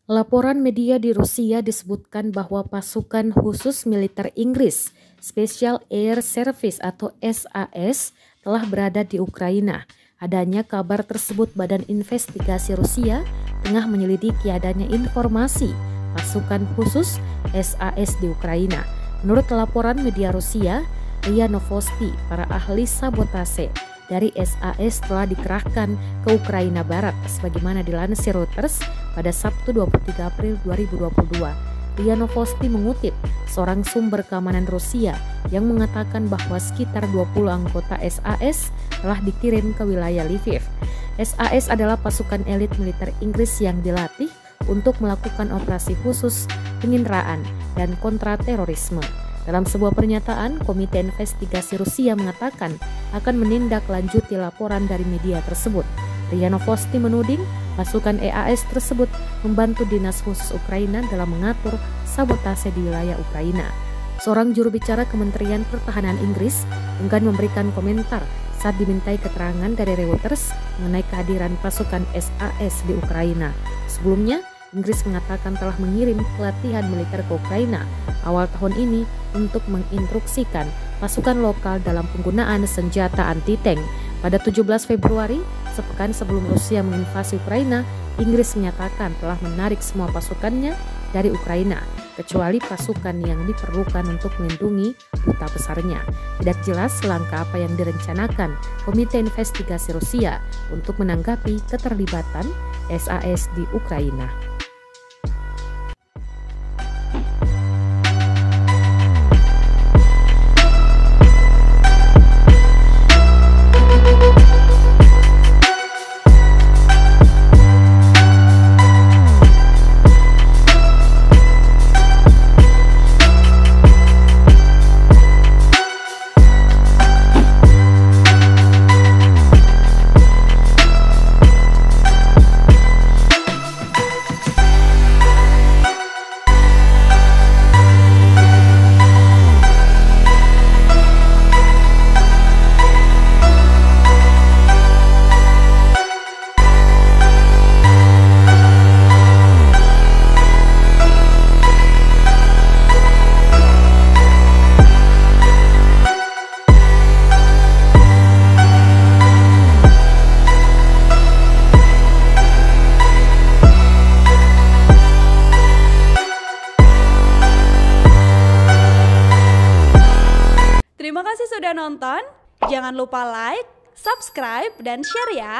Laporan media di Rusia disebutkan bahwa pasukan khusus militer Inggris, Special Air Service atau SAS, telah berada di Ukraina. Adanya kabar tersebut Badan Investigasi Rusia tengah menyelidiki adanya informasi pasukan khusus SAS di Ukraina. Menurut laporan media Rusia, RIA Novosti, para ahli sabotase dari SAS telah dikerahkan ke Ukraina Barat sebagaimana dilansir Reuters pada Sabtu 23 April 2022. RIA Novosti mengutip seorang sumber keamanan Rusia yang mengatakan bahwa sekitar 20 anggota SAS telah dikirim ke wilayah Lviv. SAS adalah pasukan elit militer Inggris yang dilatih untuk melakukan operasi khusus penginderaan dan kontraterorisme. Dalam sebuah pernyataan, Komite Investigasi Rusia mengatakan akan menindaklanjuti laporan dari media tersebut. RIA Novosti menuding pasukan EAS tersebut membantu dinas khusus Ukraina dalam mengatur sabotase di wilayah Ukraina. Seorang juru bicara Kementerian Pertahanan Inggris enggan memberikan komentar saat dimintai keterangan dari Reuters mengenai kehadiran pasukan SAS di Ukraina. Sebelumnya, Inggris mengatakan telah mengirim pelatihan militer ke Ukraina awal tahun ini untuk menginstruksikan pasukan lokal dalam penggunaan senjata anti-tank. Pada 17 Februari, sepekan sebelum Rusia menginvasi Ukraina, Inggris menyatakan telah menarik semua pasukannya dari Ukraina, kecuali pasukan yang diperlukan untuk melindungi duta besarnya. Tidak jelas langkah apa yang direncanakan Komite Investigasi Rusia untuk menanggapi keterlibatan SAS di Ukraina. Terima kasih sudah nonton. Jangan lupa like, subscribe, dan share ya.